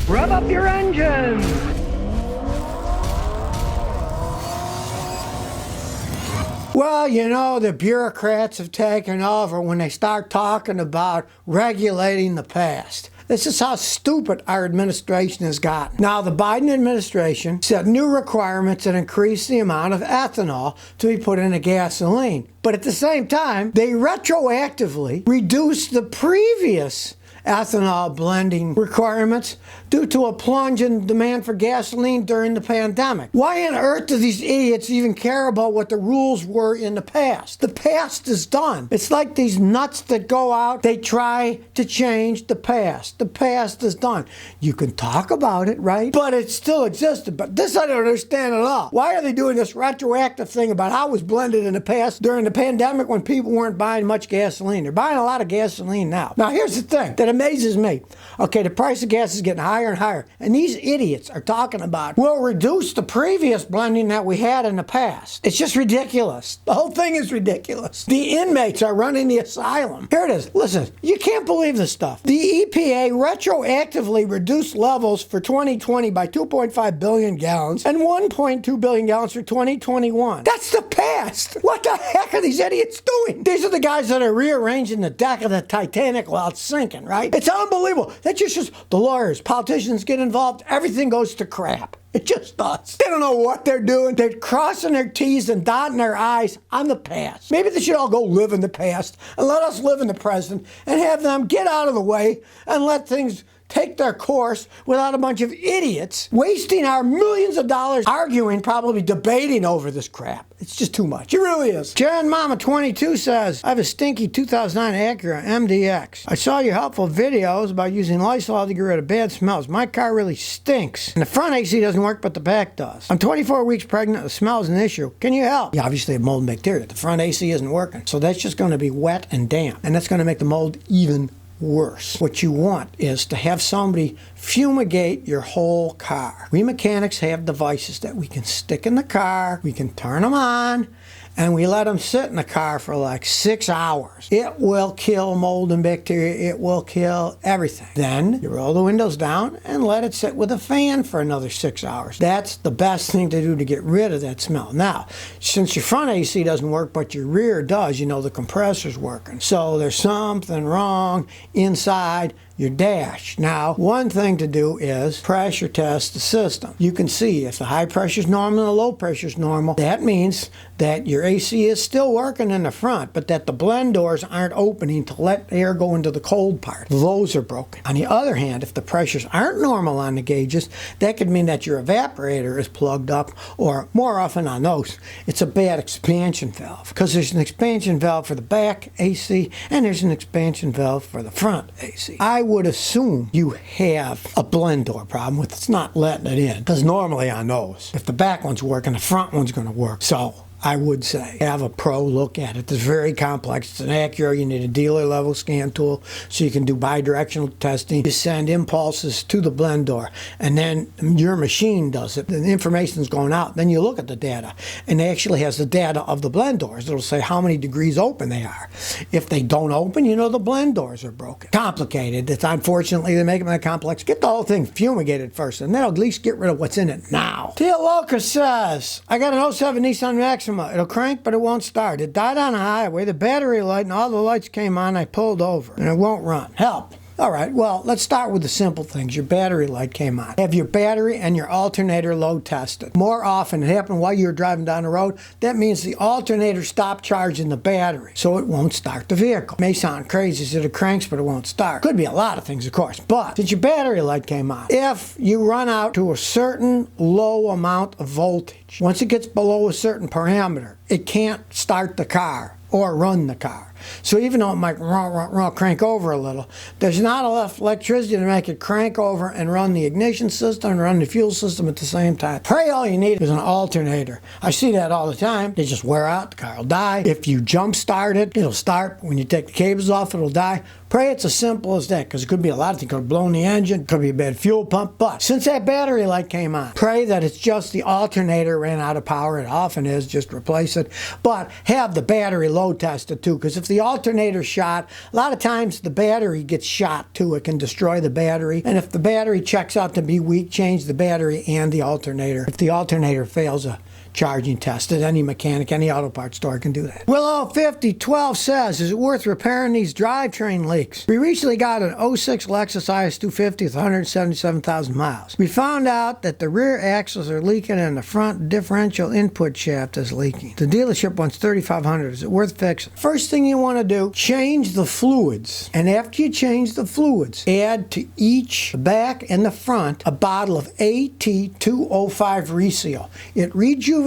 Rev up your engines! Well, you know, the bureaucrats have taken over when they start talking about regulating the past. This is how stupid our administration has gotten. Now, the Biden administration set new requirements that increase the amount of ethanol to be put into gasoline. But at the same time, they retroactively reduced the previous ethanol blending requirements due to a plunge in demand for gasoline during the pandemic. Why on earth do these idiots even care about what the rules were in the past? The past is done. It's like these nuts that go out, they try to change the past. The past is done. You can talk about it, right? But it still existed. But this I don't understand at all. Why are they doing this retroactive thing about how it was blended in the past during the pandemic when people weren't buying much gasoline? They're buying a lot of gasoline now. Now, here's the thing that amazes me. Okay, the price of gas is getting higher and higher, and these idiots are talking about we'll reduce the previous blending that we had in the past. It's just ridiculous. The whole thing is ridiculous. The inmates are running the asylum. Here it is. Listen, you can't believe this stuff. The EPA retroactively reduced levels for 2020 by 2.5 billion gallons and 1.2 billion gallons for 2021. That's the past. What the heck are these idiots doing? These are the guys that are rearranging the deck of the Titanic while it's sinking, right? It's unbelievable. That's just the lawyers, politicians get involved, everything goes to crap. It just does. They don't know what they're doing. They're crossing their T's and dotting their I's on the past. Maybe they should all go live in the past and let us live in the present and have them get out of the way and let things take their course without a bunch of idiots wasting our millions of dollars arguing, probably debating over this crap. It's just too much. It really is. Jan Mama 22 says, I have a stinky 2009 Acura MDX. I saw your helpful videos about using Lysol to get rid of bad smells. My car really stinks. And the front AC doesn't work, but the back does. I'm 24 weeks pregnant. The smell is an issue. Can you help? Yeah, obviously, mold and bacteria. The front AC isn't working. So that's just going to be wet and damp. And that's going to make the mold even worse. What you want is to have somebody fumigate your whole car. We mechanics have devices that we can stick in the car, we can turn them on, and we let them sit in the car for like 6 hours. It will kill mold and bacteria. It will kill everything. Then you roll the windows down and let it sit with a fan for another 6 hours. That's the best thing to do to get rid of that smell. Now, since your front AC doesn't work, but your rear does, you know the compressor's working. So there's something wrong inside your dash. Now, one thing to do is pressure test the system. You can see if the high pressure is normal and the low pressure is normal. That means that your AC is still working in the front, but that the blend doors aren't opening to let air go into the cold part. Those are broken. On the other hand, if the pressures aren't normal on the gauges, that could mean that your evaporator is plugged up, or more often on those, it's a bad expansion valve, because there's an expansion valve for the back AC and there's an expansion valve for the front AC. I would assume you have a blend door problem with it's not letting it in, because normally on those, if the back one's working, the front one's going to work. So I would say have a pro look at it. It's very complex. It's an Acura. You need a dealer level scan tool so you can do bidirectional testing. You send impulses to the blend door, and then your machine does it. The information's going out. Then you look at the data, and it actually has the data of the blend doors. It'll say how many degrees open they are. If they don't open, you know the blend doors are broken. Complicated. It's unfortunately they make them that complex. Get the whole thing fumigated first, and that'll at least get rid of what's in it now. Tia Loca says, I got an '07 Nissan Maxima. It'll crank, but it won't start. It died on a highway. The battery light and all the lights came on. I pulled over, and it won't run. Help. All right, well, let's start with the simple things. Your battery light came on. Have your battery and your alternator load tested. More often, it happened while you were driving down the road. That means the alternator stopped charging the battery, so it won't start the vehicle. May sound crazy, so it cranks, but it won't start. Could be a lot of things, of course, but since your battery light came on, if you run out to a certain low amount of voltage, once it gets below a certain parameter, it can't start the car or run the car. So even though it might crank over a little, there's not enough electricity to make it crank over and run the ignition system and run the fuel system at the same time. Pray all you need is an alternator. I see that all the time. They just wear out, the car will die. If you jump start it, it'll start. When you take the cables off, it'll die. Pray it's as simple as that, because it could be a lot of things. It could have blown the engine, it could be a bad fuel pump, but since that battery light came on, pray that it's just the alternator ran out of power. It often is, just replace it. But have the battery load tested too, because if the the alternator shot, a lot of times the battery gets shot too. It can destroy the battery. And if the battery checks out to be weak, change the battery and the alternator. If the alternator fails a charging test, at any mechanic, any auto parts store can do that. Willow 5012 says, is it worth repairing these drivetrain leaks? We recently got an '06 Lexus IS250 with 177,000 miles. We found out that the rear axles are leaking and the front differential input shaft is leaking. The dealership wants $3,500. Is it worth fixing? First thing you want to do, change the fluids. And after you change the fluids, add to each back and the front a bottle of AT205 Reseal. It rejuvenates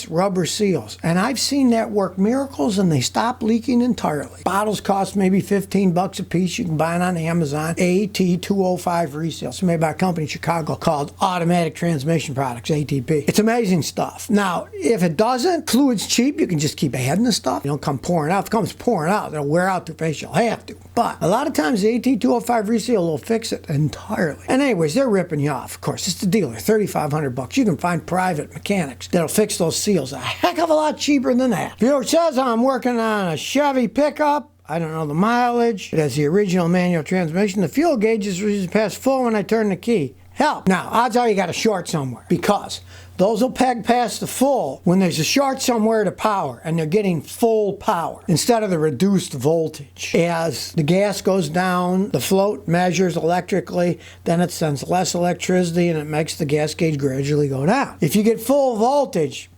rubber seals, and I've seen that work miracles, and they stop leaking entirely. Bottles cost maybe $15 a piece. You can buy it on Amazon. AT205 Reseal. It's made by a company in Chicago called Automatic Transmission Products, ATP. It's amazing stuff. Now, if it doesn't, fluid's cheap. You can just keep adding the stuff. You don't come pouring out. If it comes pouring out, it'll wear out the face. You'll have to. But a lot of times the AT205 Reseal will fix it entirely. And anyways, they're ripping you off. Of course, it's the dealer. $3,500. You can find private mechanics that'll fix those seals a heck of a lot cheaper than that. Viewer says, I'm working on a Chevy pickup. I don't know the mileage. It has the original manual transmission. The fuel gauge is usually past full when I turn the key. Help. Now, odds are you got a short somewhere, because those will peg past the full when there's a short somewhere to power and they're getting full power instead of the reduced voltage. As the gas goes down, the float measures electrically, then it sends less electricity and it makes the gas gauge gradually go down. If you get full voltage,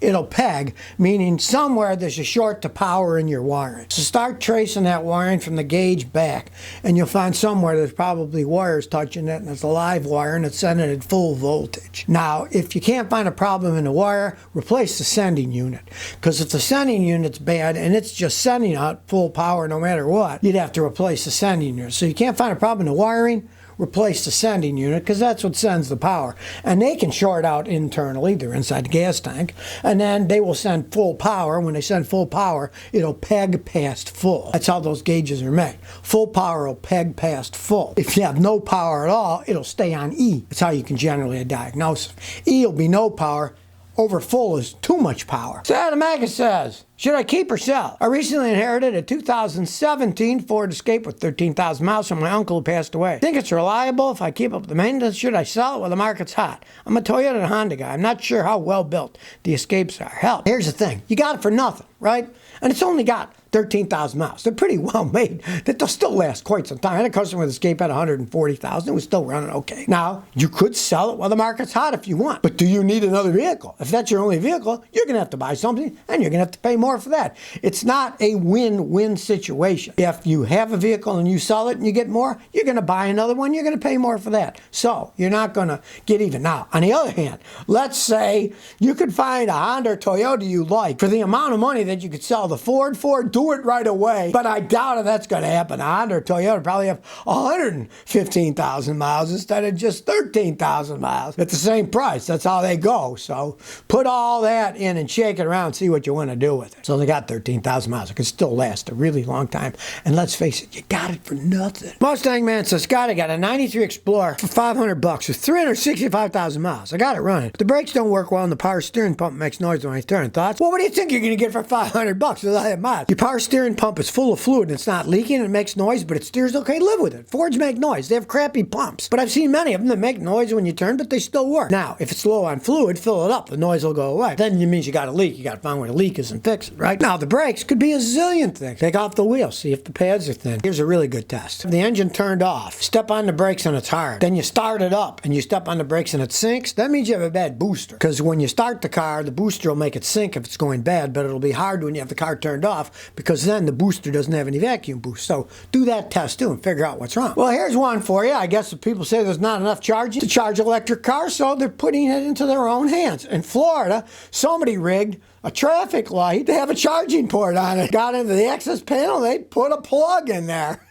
it'll peg, meaning somewhere there's a short to power in your wiring. So start tracing that wiring from the gauge back, and you'll find somewhere there's probably wires touching it, and it's a live wire, and it's sending it full voltage. Now, if you can't find a problem in the wire, replace the sending unit. Because if the sending unit's bad, and it's just sending out full power no matter what, you'd have to replace the sending unit. So you can't find a problem in the wiring, replace the sending unit, because that's what sends the power. And they can short out internally, they're inside the gas tank, and then they will send full power. When they send full power, it'll peg past full. That's how those gauges are made. Full power will peg past full. If you have no power at all, it'll stay on E. That's how you can generally diagnose it. E will be no power. Over full is too much power. Sadamaga says, should I keep or sell? I recently inherited a 2017 Ford Escape with 13,000 miles from my uncle who passed away. Think it's reliable if I keep up the maintenance? Should I sell it while the market's hot? I'm a Toyota and Honda guy. I'm not sure how well built the Escapes are. Hell, here's the thing. You got it for nothing, right? And it's only got 13,000 miles. They're pretty well made. That they'll still last quite some time. I had a customer with Escape at 140,000. It was still running okay. Now, you could sell it while the market's hot if you want, but do you need another vehicle? If that's your only vehicle, you're going to have to buy something, and you're going to have to pay more for that. It's not a win-win situation. If you have a vehicle and you sell it and you get more, you're going to buy another one. You're going to pay more for that. So you're not going to get even. Now, on the other hand, let's say you could find a Honda or Toyota you like for the amount of money that you could sell the Ford, do it right away. But I doubt if that's going to happen. A Honda or Toyota probably have 115,000 miles instead of just 13,000 miles at the same price. That's how they go. So put all that in and shake it around and see what you want to do with it. So they got 13,000 miles. It could still last a really long time. And let's face it, you got it for nothing. Mustang Man says, Scotty, got a 93 Explorer for $500 with 365,000 miles. I got it running. The brakes don't work well and the power steering pump makes noise when I turn. Thoughts? Well, what do you think you're going to get for $500 with all that miles? Your power steering pump is full of fluid and it's not leaking and it makes noise, but it steers okay. Live with it. Fords make noise. They have crappy pumps. But I've seen many of them that make noise when you turn, but they still work. Now, if it's low on fluid, fill it up. The noise will go away. Then it means you got a leak. You got to find where the leak is and fix it, right? Now, the brakes could be a zillion things. Take off the wheel. See if the pads are thin. Here's a really good test. The engine turned off. Step on the brakes and it's hard. Then you start it up and you step on the brakes and it sinks. That means you have a bad booster. Because when you start the car, the booster will make it sink if it's going bad, but it'll be hard when you have the car turned off because then the booster doesn't have any vacuum boost. So do that test too and figure out what's wrong. Well, here's one for you. I guess if people say there's not enough charging to charge electric cars, so they're putting it into their own hands. In Florida, somebody rigged a traffic light to have a charging port on it. Got into the access panel, they put a plug in there.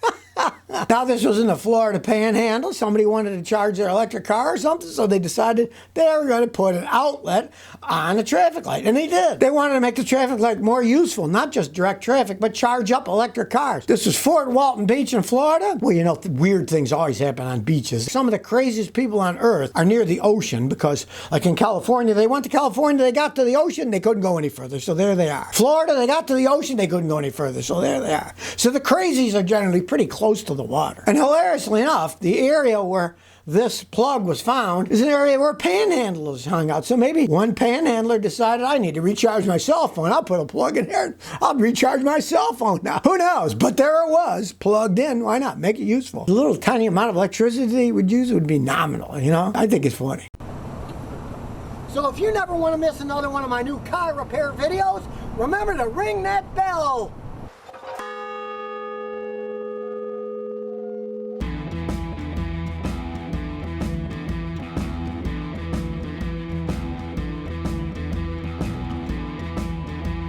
Now, this was in the Florida Panhandle. Somebody wanted to charge their electric car or something, so they decided they were going to put an outlet on a traffic light, and they did. They wanted to make the traffic light more useful, not just direct traffic, but charge up electric cars. This was Fort Walton Beach in Florida. Well, you know, weird things always happen on beaches. Some of the craziest people on earth are near the ocean because, like in California, they went to California, they got to the ocean, they couldn't go any further, so there they are. Florida, they got to the ocean, they couldn't go any further, so there they are. So the crazies are generally pretty close to the water. And hilariously enough, the area where this plug was found is an area where panhandlers hung out. So maybe one panhandler decided, I need to recharge my cell phone. I'll put a plug in here and I'll recharge my cell phone now. Who knows? But there it was, plugged in. Why not? Make it useful. The little tiny amount of electricity you would use would be nominal, you know? I think it's funny. So if you never want to miss another one of my new car repair videos, remember to ring that bell.